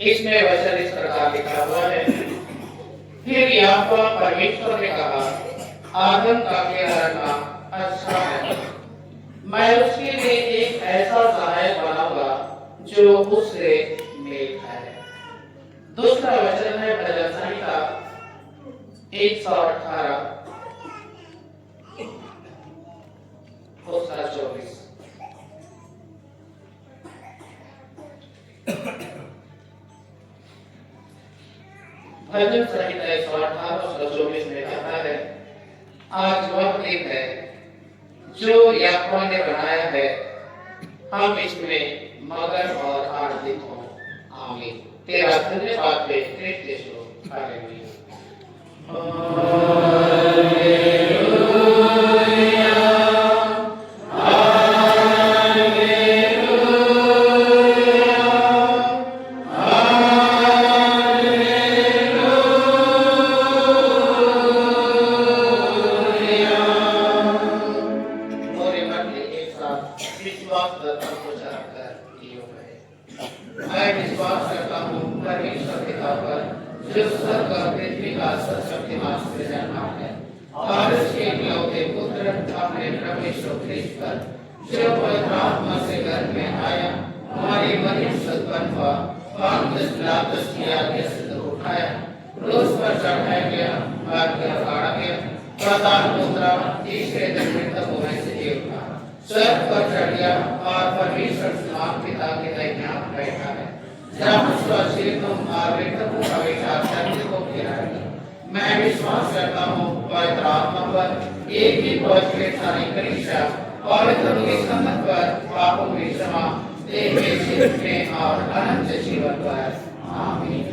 इसमें वचन इस प्रकार लिखा हुआ है। फिर यहोवा परमेश्वर ने कहा, आदम का अकेला रहना अच्छा है, मैं उसके लिए एक ऐसा सहायक बनाऊंगा जो उससे मेल खाए। दूसरा वचन है भजन संहिता 118 उसका 24। भजन संहिता 118 उसका 24 में कहता है, आज वह दिन है जो यहोवा ने बनाया है, हम इसमें मगन और आनंदित हों। आमीन। तेरा धन्यवाद दे कृष्ण यीशु। हालेलुया। मैं विश्वास करता हूँ परमेश्वर पिता पर, जो स्वर्ग और पृथ्वी का सर्वशक्तिमान सृजनहार है, और उसके इकलौते पुत्र अपने प्रभु यीशु ख्रीस्त पर, जो पवित्र आत्मा से गर्भ में आया, हमारी मरियम से उत्पन्न हुआ, पांतियस पिलातुस की आज्ञा से उठाया, क्रूस पर चढ़ाया गया, मर कर गाड़ा गया, पाताल उतरा, तीसरे दिन मृतकों में से जी उठा, स्वर्ग पर चढ़ गया और परमेश्वर पिता के दाहिने हाथ बैठा है, जहाँ स्वशीलों और मृतकों का विचार सत्य को गिराएगा। मैं विश्वास करता हूँ पवित्र आत्मा पर, एक ही पवित्र सारी कलीसिया, पवित्र संगत पर, पापों की क्षमा, देह के छिड़कने और अनंत जीवन पर। आमीन।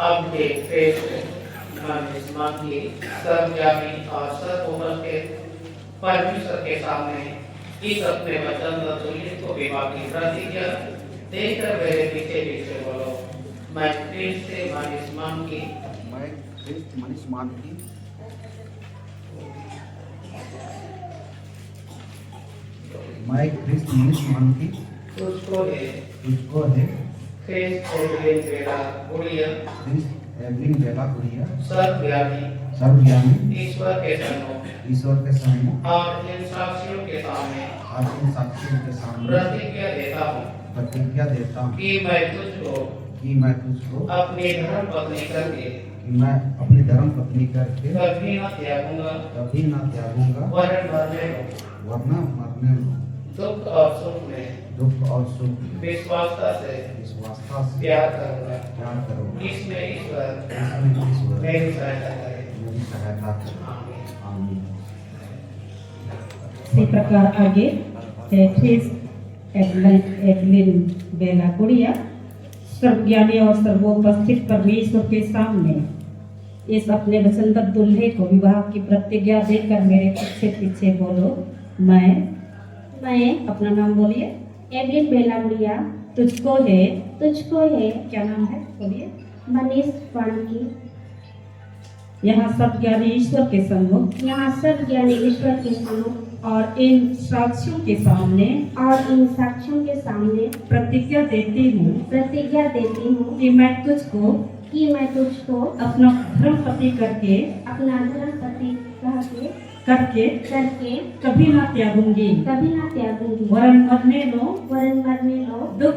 अब एक फेस मानिस्मा की सर्वव्यापी और सर्वोपरि के परमेश्वर के सामने इस अपने वचन तुल्य को विवाह की प्रतिज्ञा देकर मेरे पीछे पीछे बोलो, मैं क्रिस्त से मानिस्मान की मैं क्रिस्त मनीषमान की तुझको है क्रिस्त एवलिन बेला गुड़िया सर्वव्यापी ईश्वर के सन्मुख और इन साक्षियों के सामने प्रतिज्ञा देता हूँ कि मैं तुझको अपनी धर्म पत्नी करके कभी न त्यागूंगा वरना मरने दुख और सुख में विश्वासता से प्यार करूंगा। इसमें ईश्वर मेरी सहायता करे। आमीन। इसी प्रकार आगे एवलिन बेला गुड़िया सर्वज्ञानी और सर्वोपस्थित परमेश्वर के सामने इस अपने वचनबद्ध दुल्हे को विवाह की प्रतिज्ञा देकर मेरे पीछे पीछे बोलो, मैं अपना नाम बोलिए। एवलिन बेला गुड़िया तुझको है क्या नाम है बोलिए। मनीष की यहाँ सब ज्ञानी ईश्वर के सम्मुख और इन साक्षियों के सामने प्रतिज्ञा देती हूँ कि मैं तुझको अपना धर्म पति करके कभी ना त्यागूंगी वरन मरने लो दुख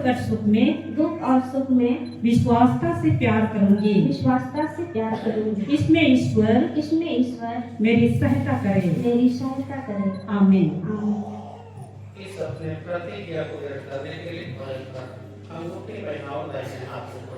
और सुख में विश्वासता से प्यार करूंगी। इसमें ईश्वर मेरी सहायता करे। आमीन। इस अपने प्रतिज्ञा को व्यक्त करने के लिए अंगूठे पहनाओ, दाहिने हाथ को पहनाओ।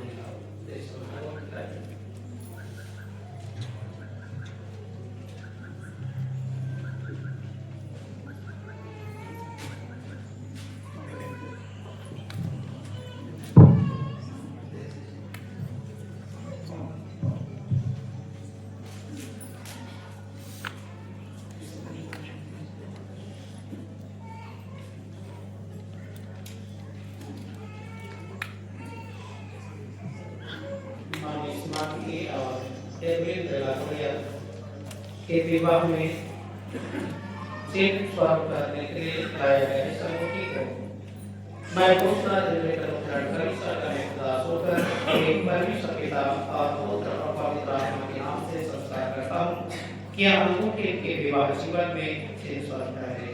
और एवलिन बेला गुड़िया के विवाह में चिन्ह स्वरूप करने के लिए लाया गया है। समूह को मैं दूसरा दिन लेकर परमेश्वर का एक दास होकर एक परमेश्वर पिता और पुत्र और पवित्र आत्मा के नाम से संस्कार करता हूँ कि अंगूठे के विवाह जीवन में चिन्ह स्वरूप रहे।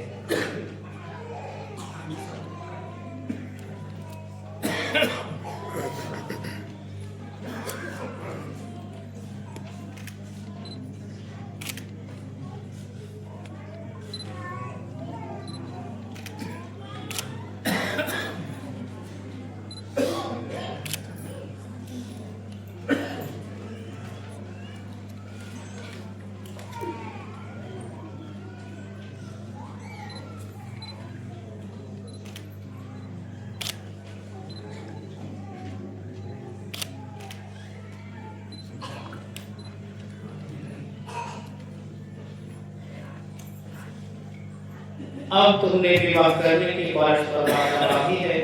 अब तुमने विवाह करने की बारिश बाकी है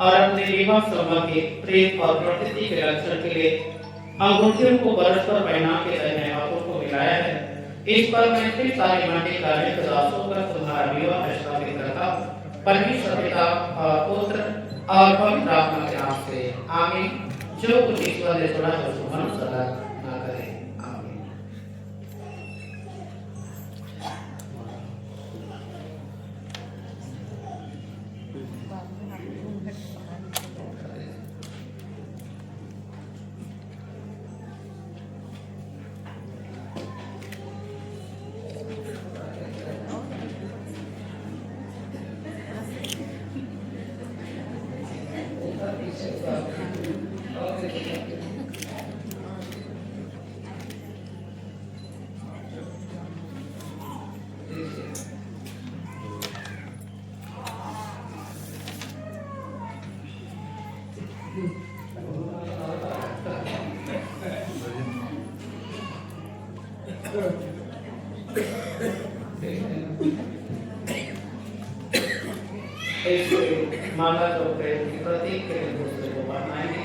और अपने विवाह संबंधी प्रेम और प्रकृति के रक्षण के लिए अंगूठियों को परस्पर पहना के दाहिने हाथों को मिलाया है। इस पर मैं फिर सारी माटी का एक दासों का तुम्हारा विवाह स्थापित करता हूँ परमेश्वर पिता और पुत्र और पवित्र आत्मा के नाम से। आमीन। जो कुछ ईश्वर ने जोड़ा है उसको मनुष्य सदा ना करे। आमीन। माला जो प्रेम की प्रतीक के लिए दूसरे को पहनाएंगे।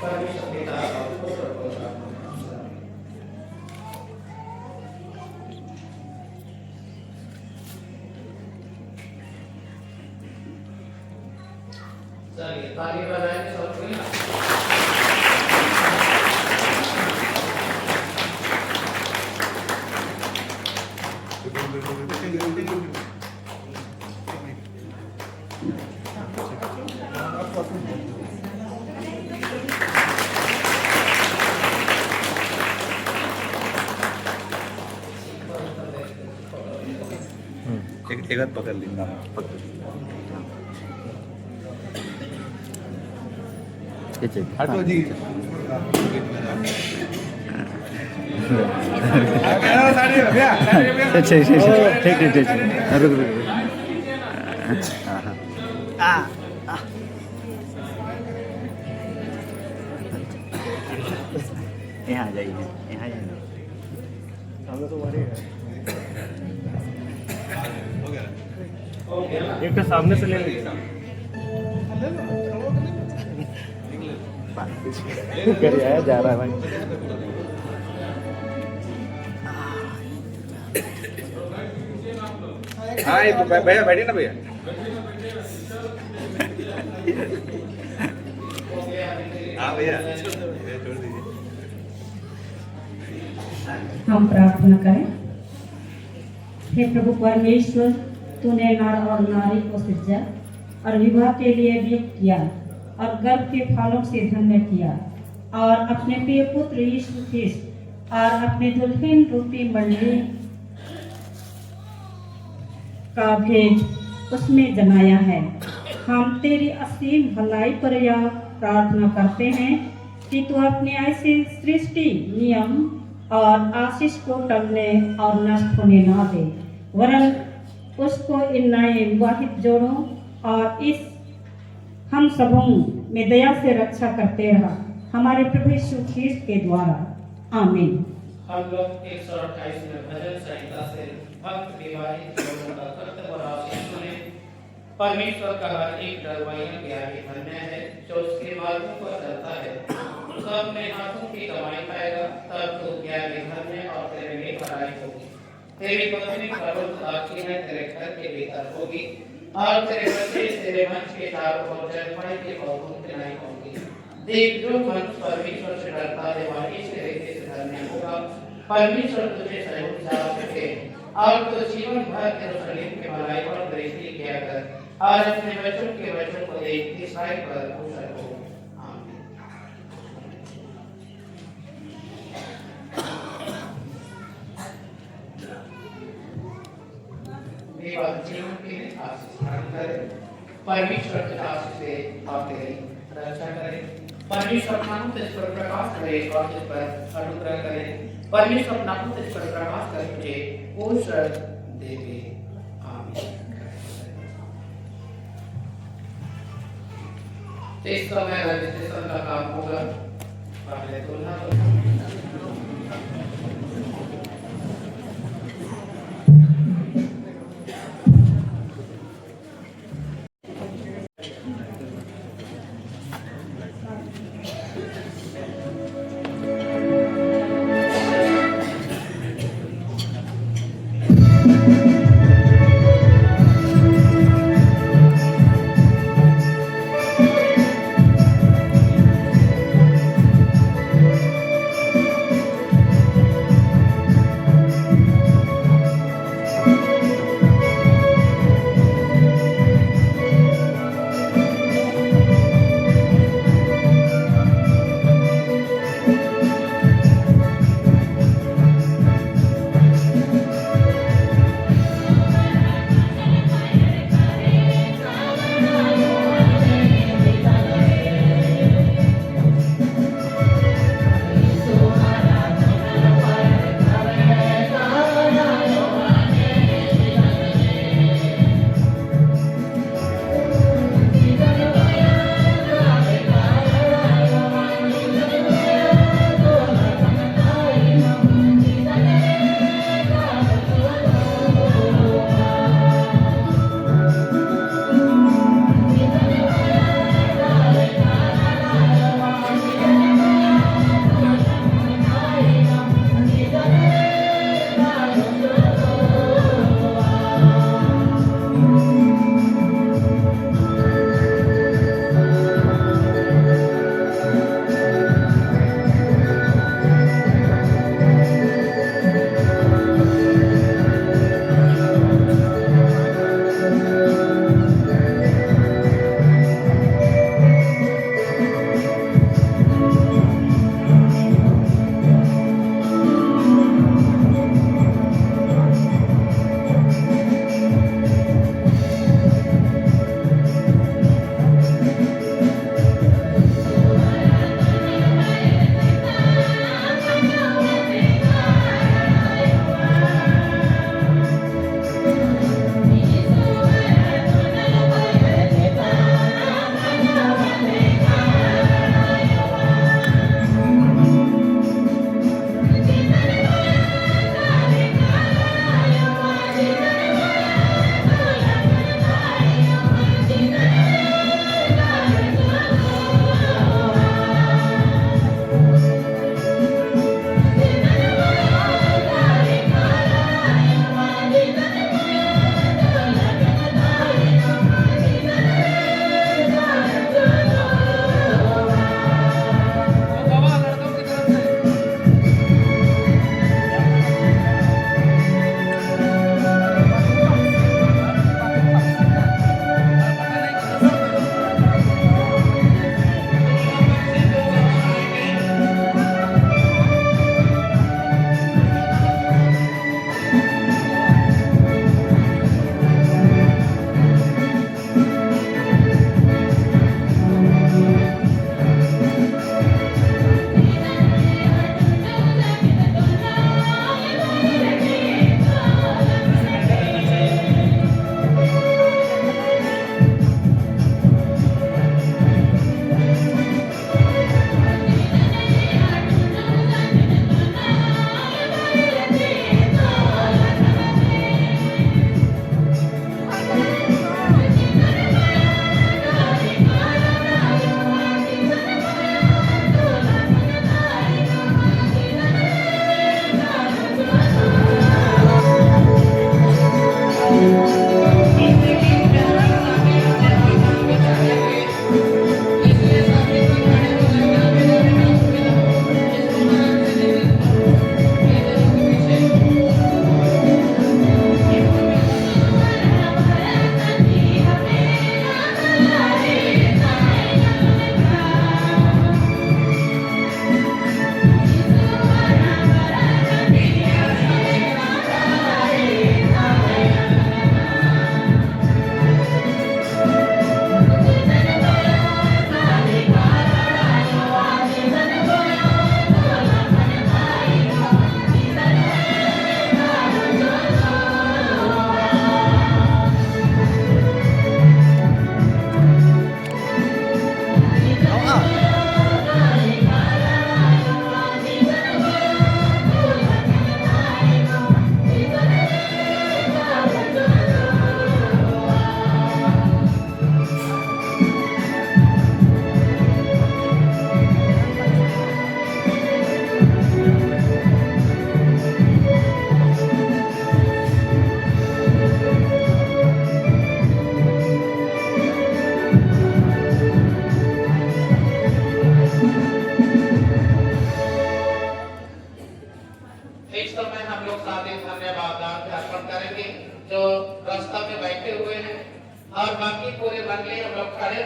परमेश्वर पिता और पुत्र को चलिए ताली बजाएंगे सब कोई ना। एक हाथ पकड़ लेना हटो जी यहाँ आ जाइए यहाँ जाइए एक तो सामने से ले लीजिए कर आया जा रहा है भाई हाँ भैया बैठिए ना भैया हाँ भैया छोड़ दीजिए हम प्रार्थना करें। हे प्रभु परमेश्वर, तूने नर और नारी को सृजा और विवाह के लिए नियुक्त किया और गर्भ के फलों से धन्य किया और अपने प्रिय पुत्र यीशु ख्रिस्त और अपने दुल्हन रूपी मंडली का भेद उसमें जमाया है। हम तेरी असीम भलाई पर यह प्रार्थना करते हैं कि तू अपने ऐसे सृष्टि नियम और आशीष को टलने और नष्ट होने न दे, वरन उसको इन नए विवाहित जोड़ों और इस हम सबों में दया से रक्षा करते रहा, हमारे प्रभु यीशु ख्रिस्त के द्वारा। आमीन। हम लोग 128 में भजन संहिता से भक्त विवाहित जोड़ों का कर्तव्य और आशीष सुने। परमेश्वर का हर एक डरवाइया के आगे धन्य है जो उसके मार्गों पर चलता है। उसका अपने हाथों की कमाई पाएगा, तब तो क्या धन्य और तेरे लिए भलाई होगी। तेरी पत्नी प्रबुद्ध आखी है, तेरे घर के भीतर होगी और तेरे बच्चे तेरे मंच के चारों ओर जलमय के पौधों के नहीं होंगी। देख, जो मनुष्य परमेश्वर से डरता है वह इसके रेखे से धन्य होगा। परमेश्वर तुझे सहयोग जा सके और तो जीवन भर यरूशलेम के भलाई पर दृष्टि किया कर और अपने बच्चों के बच्चों को देख ईसाई पर खुश रहो। आमीन। विवाह जीवन के आशीष प्राप्त करें। परमेश्वर के आशीष से आपके रक्षा करें। परमेश्वर अपना मुख तुझ पर प्रकाश करे और तुझ पर अनुग्रह करे। परमेश्वर अपना मुख तुझ पर प्रकाश करे तुझे पोषण देवे। आमीन। इस समय रजिस्ट्रेशन का काम होगा। पहले तुलना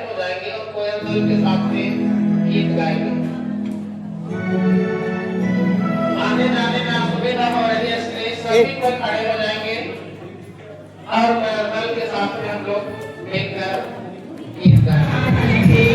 हो जाएंगे और कोयल दल के साथ में गीत गाएंगे। आने जाने में असुविधा हो रही है, इसलिए सभी कोई खड़े हो जाएंगे और कोयल दल के साथ में हम लोग मिलकर गीत गाएंगे।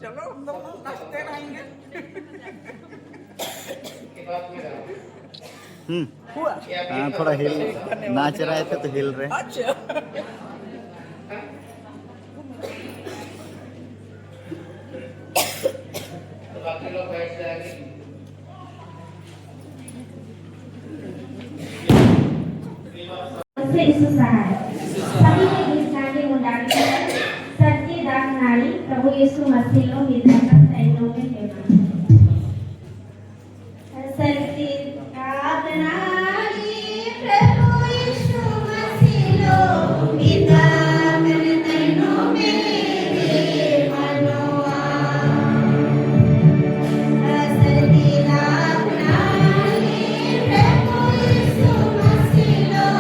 चलो हम दोनों नाचते रहेंगे। हाँ थोड़ा हिल नाच रहे थे तो हिल रहे। अच्छा तो बाकी लोग बैठ जाएंगे। से यीशु सहाय सभी के गीत गाने मुंडाली है सत्य दाग नारी प्रभु यीशु मसीह लो विधाता सैनों में है सत्य दाग नारी प्रभु यीशु मसीह लो विधाता सैनों में है मनोआ सत्य दाग नारी प्रभु यीशु मसीह लो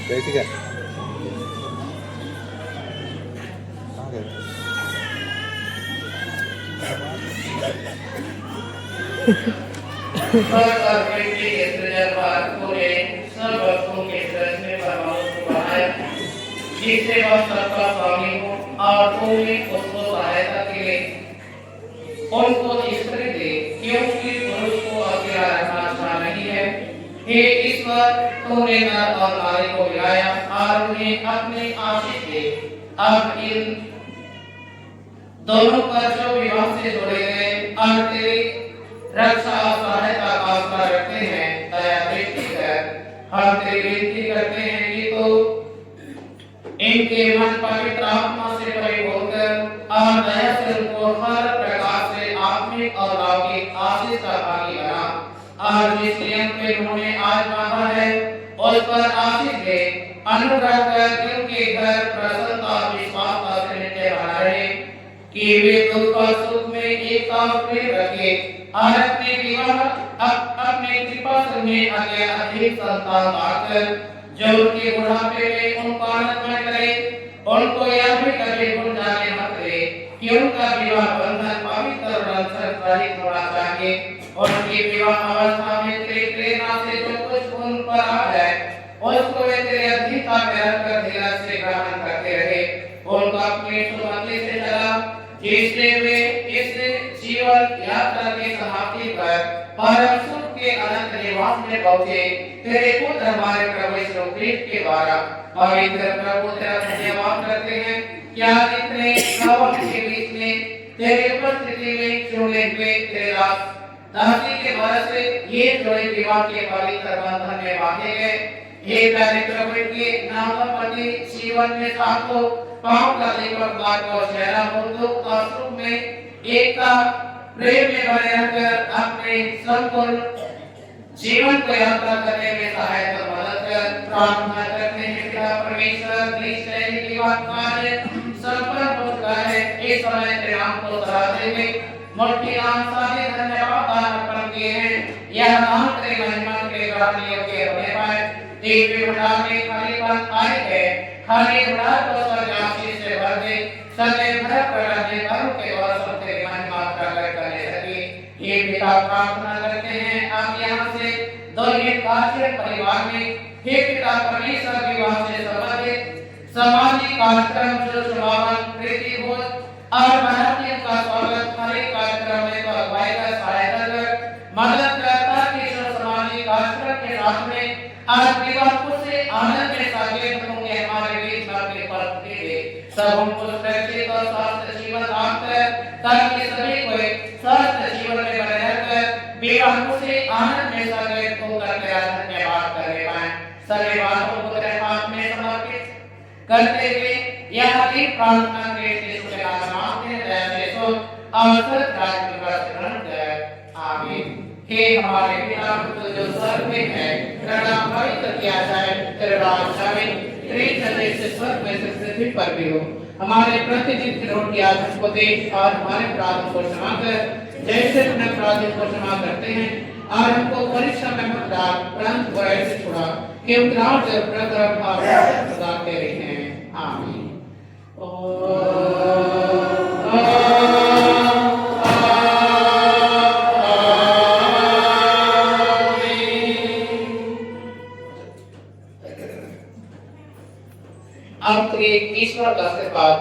कैसी क्या? जिससे वह सबका स्वामी हो और तुमने उसको सहायता के लिए उनको स्त्री दे, क्योंकि पुरुष को अकेला रहना अच्छा नहीं है। हे ईश्वर, तूने नर और नारी को मिलाया और उन्हें अपने आशीष दे। अब इन दोनों पर जो विवाह से जोड़े गए और तेरी रक्षा और सहायता का आशा रखते हैं, दया दृष्टि कर। हम तेरी विनती करते हैं कि तू इनके मन पवित्र आत्मा से परिपूर्ण कर और दया से उनको हर प्रकार से आत्मिक और लौकिक आशीष का भागी बना। और जिस नियम पे उन्होंने आज बांधा है उस पर आशीष दे, अनुग्रह कर कि उनके घर प्रसन्नता और विश्वास का नित्य बना रहे, कि वे दुख और सुख में एकता और प्रेम रखे और अपने विवाह अपने कृपा में अधिक संतान पाकर जो उनके बुढ़ापे में उनको आनंदमय करे। उनको यह भी कभी भूल जाने मत दे कि उनका विवाह बंधन पवित्र और संरक्षित होना चाहिए और उनकी विवाह अवस्था में तेरी प्रेरणा से जो कुछ उन पर आ जाए उसको वे तेरे अधीनता में रखकर धीरज से ग्रहण करते रहे। उनको अपने सुमति से चला जिससे वे इस जीवन यात्रा की समाप्ति पर परम सुख के अनंत निवास में पहुंचे। तेरे पुत्र हमारे प्रभु यीशु क्रिस्ट के द्वारा पवित्र प्रभु तेरा धन्यवाद करते हैं। क्या इतने प्रभु के बीच में तेरे उपस्थिति में चुने हुए तेरे दास दासी के द्वारा से ये जोड़े विवाह के पवित्र बंधन में बांधे गए। हे प्यारे प्रभु के नामपति जीवन में साथों पांव का दीपक बात को चेहरा हो दुख और सुख में एकता प्रेम में बने रहकर अपने संपूर्ण जीवन को यात्रा करने में सहायता मदद कर प्रार्थना करते हैं पिता परमेश्वर क्रिस्ट की बात कार्य संपन्न होता है। इस समय तेरे नाम को सराहते हुए मुट्ठी नाम सारे धन्यवाद अर्पण किए हैं। यह नाम तेरी महिमा के ग्रहण योग्य होने पाए। दिव्य भंडार में खालीपन आए है खाली भंडार को स्वर्ग आशीष से भर दे सदैव भर प्रकाश करो के द्वारा सब तेरी महिमा प्रकट करने सके। ये पिता प्रार्थना करते हैं आप यहाँ से दैनिक कार्य परिवार में हे पिता परमेश्वर विवाह से संबंधित सामाजिक कार्यक्रम जो समापन प्रीति भोज और भारतीय का स्वागत हर एक कार्यक्रम में तो अगुवाई का सहायता कर मदद करता कि जो सामाजिक कार्यक्रम के साथ में आज विवाह से आनंद में साकेत होंगे हमारे बीच में अपने पर्व के लिए सब हमको सुरक्षित और स्वस्थ जीवन दान कर ताकि सभी को स्वस्थ जीवन में बने रहकर विवाह से आनंद में साकेत होकर तेरा धन्यवाद करने पाए। सभी बातों को तेरे हाथ में समर्पित करते हुए यह भी प्रार्थना क्रिस्ट के नाम मांगते हैं जैसे सो अवसर राज्य का शरण कर आमीन। हे हमारे पिता जो स्वर्ग में है तेरा नाम पवित्र किया जाए तेरा राज्य आए तेरी इच्छा जैसे स्वर्ग में से पृथ्वी पर भी हो। हमारे प्रतिदिन की रोटी आज हमको दे और हमारे अपराधों को क्षमा कर जैसे अपने अपराधों को क्षमा करते हैं और हमको परीक्षा में मत डाल परंतु बुराई से छुड़ा कि उपराध और प्रताप और सदा तेरे हैं आमीन। अब एक ईश्वर का आशीर्वाद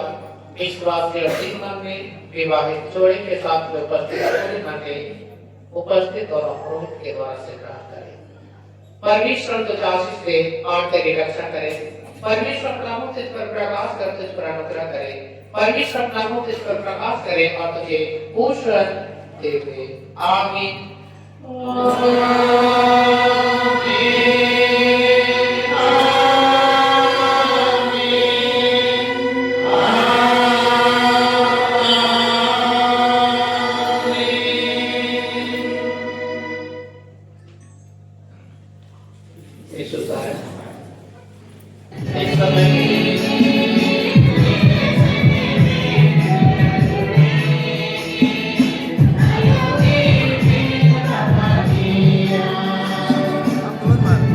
विश्वासी और जीवन में विवाहित जोड़े के साथ में उपस्थित और पुरोहित के द्वारा से प्राप्त करें। परमेश्वर तुझे आशीष दे और तेरी रक्षा करे। परमेश्वर अपना मुख तुझ पर प्रकाश कर तुझ पर अनुग्रह करे। परमेश्वर अपना मुख तुझ पर प्रकाश करे और तुझे भूषण दे। आमीन। Teman-teman.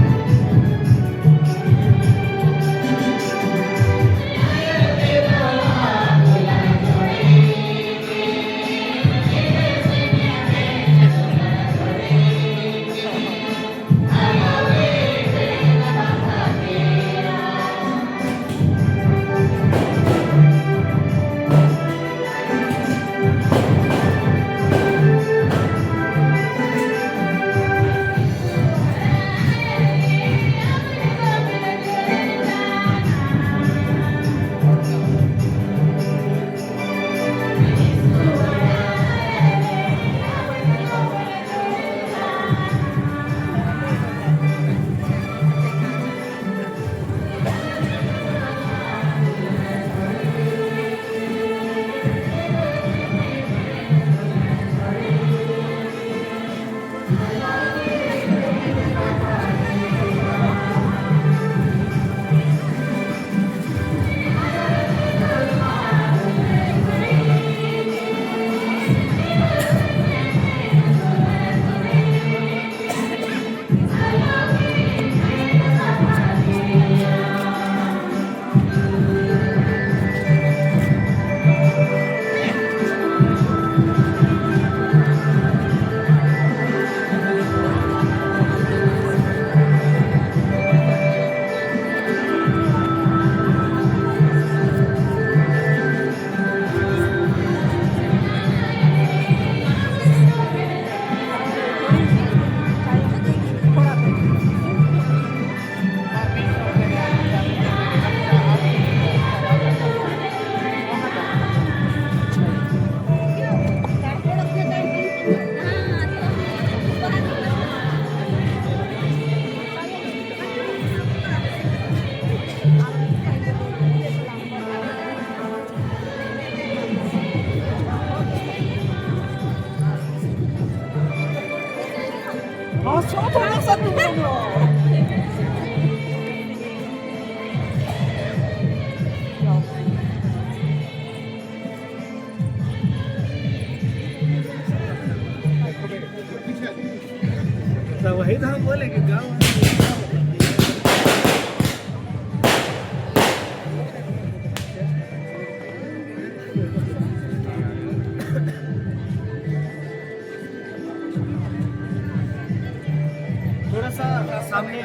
तो वही तो हम बोले कि गाँव थोड़ा सा सामने